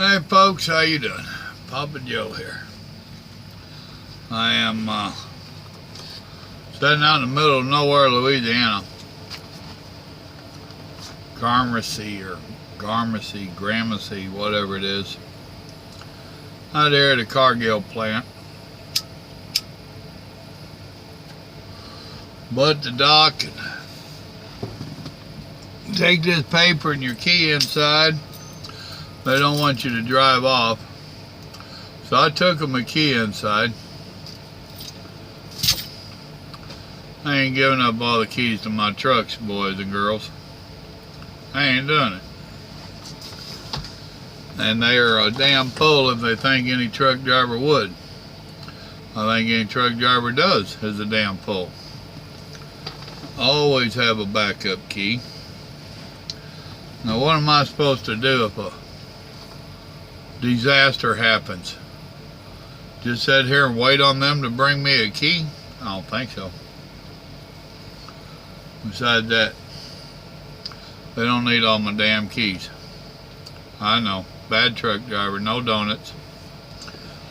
Hey folks, how you doing? Papa Joe here. I am sitting out in the middle of nowhere, Louisiana. Gramercy, whatever it is. Out there at the Cargill plant. But the doc, take this paper and your key inside. They don't want you to drive off. So I took my key inside. I ain't giving up all the keys to my trucks, boys and girls. I ain't doing it. And they are a damn fool if they think any truck driver would. I think any truck driver does is a damn fool. Always have a backup key. Now what am I supposed to do if a disaster happens? Just sit here and wait on them to bring me a key? I don't think so. Besides that, they don't need all my damn keys. I know, bad truck driver, no donuts.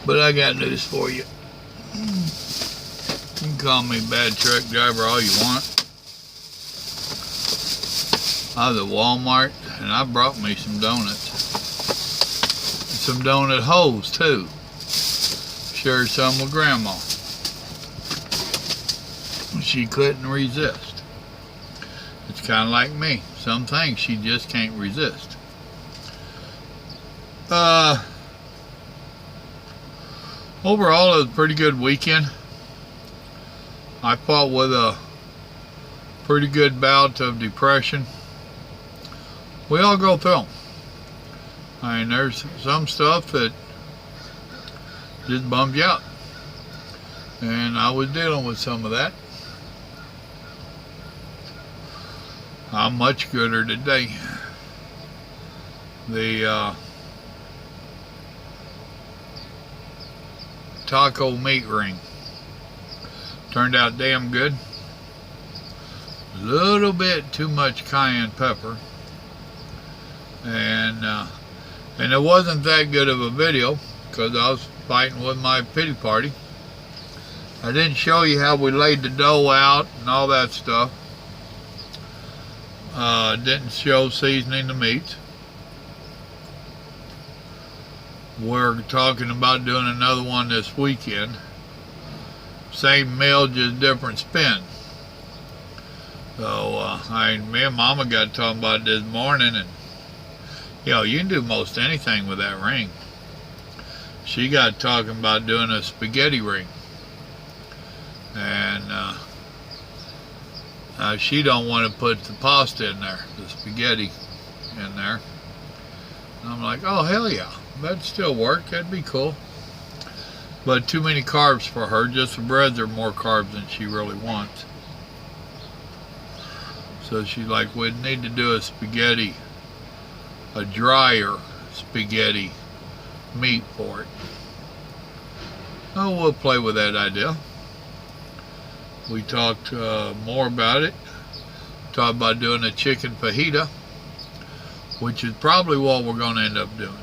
But I got news for you. You can call me bad truck driver all you want. I was at Walmart and I brought me some donuts. Some donut holes too. Shared some with Grandma. She couldn't resist. It's kind of like me. Some things she just can't resist. Overall, it was a pretty good weekend. I fought with a pretty good bout of depression. We all go through them. I mean, there's some stuff that just bums you out. And I was dealing with some of that. I'm much gooder today. The taco meat ring turned out damn good. A little bit too much cayenne pepper. And it wasn't that good of a video because I was fighting with my pity party. I didn't show you how we laid the dough out and all that stuff. Didn't show seasoning the meats. We're talking about doing another one this weekend. Same meal, just different spin. So me and Mama got talking about it this morning, and you can do most anything with that ring. She got talking about doing a spaghetti ring. And she don't want to put the pasta in there, the spaghetti in there. And I'm like, oh hell yeah, that'd still work, that'd be cool. But too many carbs for her, just the breads are more carbs than she really wants. So she's like, we'd need to do a spaghetti, a drier spaghetti meat for it. Oh, we'll play with that idea. We talked more about it. Talked about doing a chicken fajita, which is probably what we're going to end up doing.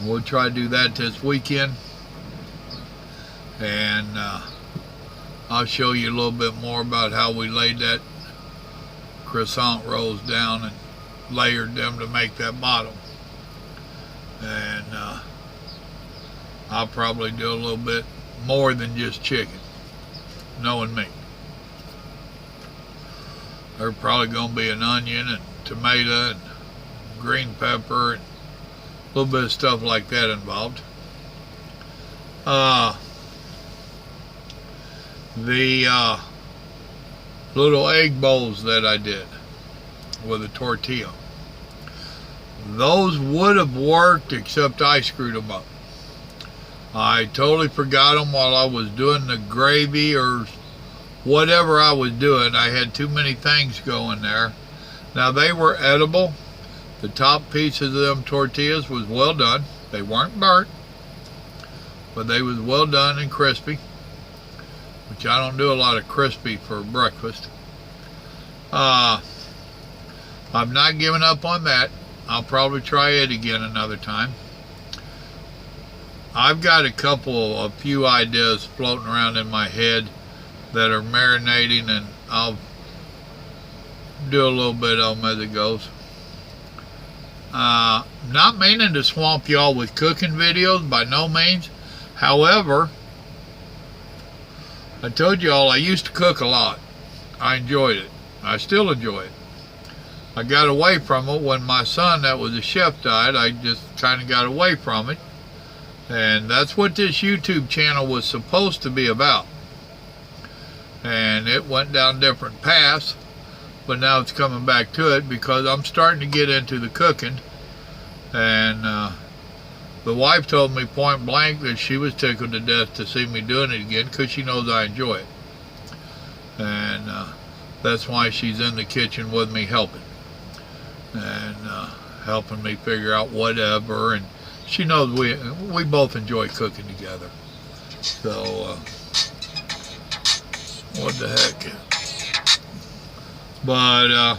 We'll try to do that this weekend. And I'll show you a little bit more about how we laid that croissant rolls down and layered them to make that bottom. And I'll probably do a little bit more than just chicken, knowing me. There's probably going to be an onion and tomato and green pepper and a little bit of stuff like that involved. The little egg bowls that I did with a tortilla, those would have worked except I screwed them up. I totally forgot them while I was doing the gravy or whatever I was doing. I had too many things going there. Now they were edible. The top pieces of them tortillas was well done. They weren't burnt, but they was well done and crispy, which I don't do a lot of crispy for breakfast. I've not given up on that. I'll probably try it again another time. I've got a few ideas floating around in my head that are marinating, and I'll do a little bit of them as it goes. Not meaning to swamp y'all with cooking videos, by no means. However, I told y'all I used to cook a lot. I enjoyed it. I still enjoy it. I got away from it when my son that was a chef died. I just kind of got away from it. And that's what this YouTube channel was supposed to be about. And it went down different paths, but now it's coming back to it because I'm starting to get into the cooking. And the wife told me point blank that she was tickled to death to see me doing it again because she knows I enjoy it. And that's why she's in the kitchen with me helping. And helping me figure out whatever. And she knows we both enjoy cooking together. So, what the heck. But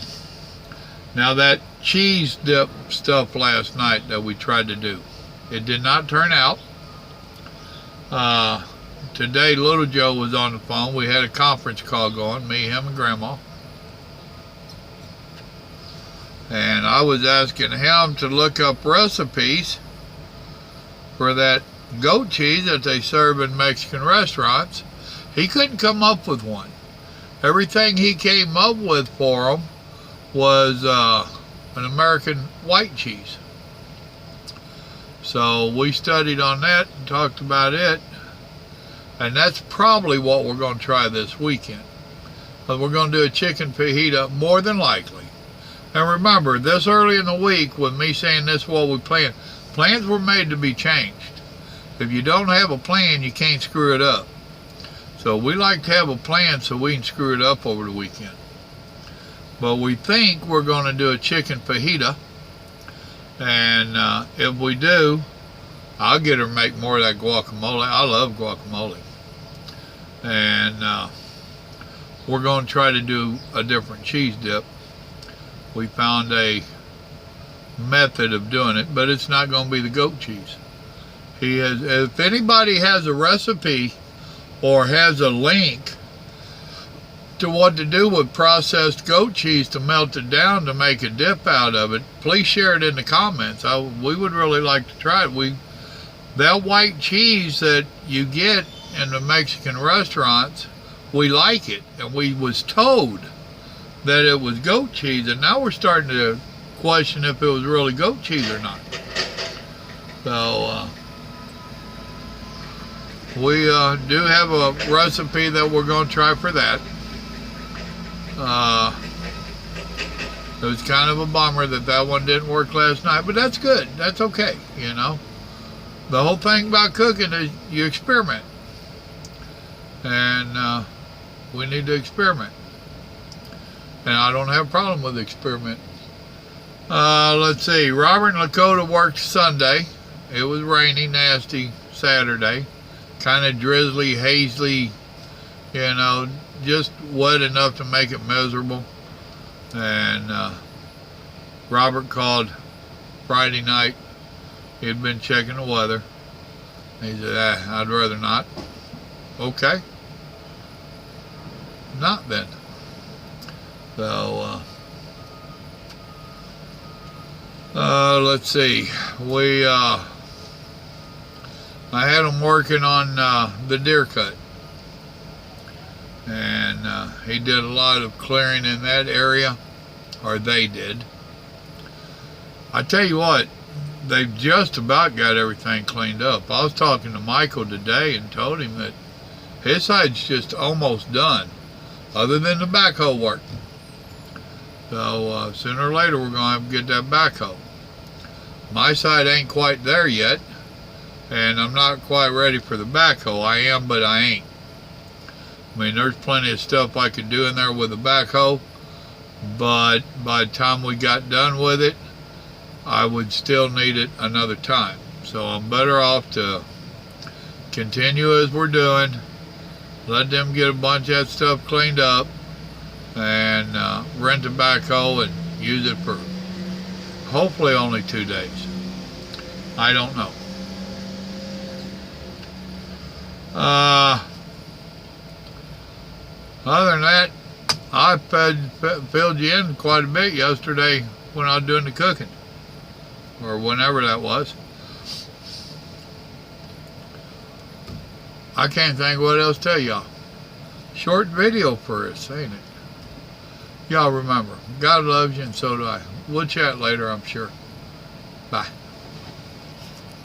now that cheese dip stuff last night that we tried to do, it did not turn out. Today little Joe was on the phone. We had a conference call going, me, him, and Grandma. And I was asking him to look up recipes for that goat cheese that they serve in Mexican restaurants. He couldn't come up with one. Everything he came up with for him was an American white cheese. So we studied on that and talked about it. And that's probably what we're going to try this weekend. But we're going to do a chicken fajita more than likely. And remember, this early in the week, with me saying this is what we plan, plans were made to be changed. If you don't have a plan, you can't screw it up. So we like to have a plan so we can screw it up over the weekend. But we think we're going to do a chicken fajita. And if we do, I'll get her to make more of that guacamole. I love guacamole. And we're going to try to do a different cheese dip. We found a method of doing it, but it's not going to be the goat cheese. If anybody has a recipe or has a link to what to do with processed goat cheese to melt it down to make a dip out of it, please share it in the comments. We would really like to try it. That white cheese that you get in the Mexican restaurants, we like it, and we was told that it was goat cheese, and now we're starting to question if it was really goat cheese or not. So we do have a recipe that we're going to try for that. It was kind of a bummer that one didn't work last night, but that's good. That's okay, you know. The whole thing about cooking is you experiment. And we need to experiment. And I don't have a problem with experiment. Let's see. Robert and Lakota worked Sunday. It was rainy, nasty Saturday. Kind of drizzly, hazily, you know, just wet enough to make it miserable. And Robert called Friday night. He had been checking the weather. He said, I'd rather not. Okay. Not then. So, let's see. I had him working on the deer cut. And he did a lot of clearing in that area, or they did. I tell you what, they've just about got everything cleaned up. I was talking to Michael today and told him that his side's just almost done, other than the backhoe work. So sooner or later we're going to have to get that backhoe. My side ain't quite there yet, and I'm not quite ready for the backhoe. I am, but I ain't. I mean, there's plenty of stuff I could do in there with the backhoe, but by the time we got done with it, I would still need it another time. So I'm better off to continue as we're doing, let them get a bunch of that stuff cleaned up, and rent a backhoe and use it for Hopefully only 2 days. I don't know. Other than that, I filled you in quite a bit yesterday when I was doing the cooking, or whenever that was. I can't think what else to tell y'all. Short video for us, ain't it? Y'all remember, God loves you and so do I. We'll chat later, I'm sure. Bye.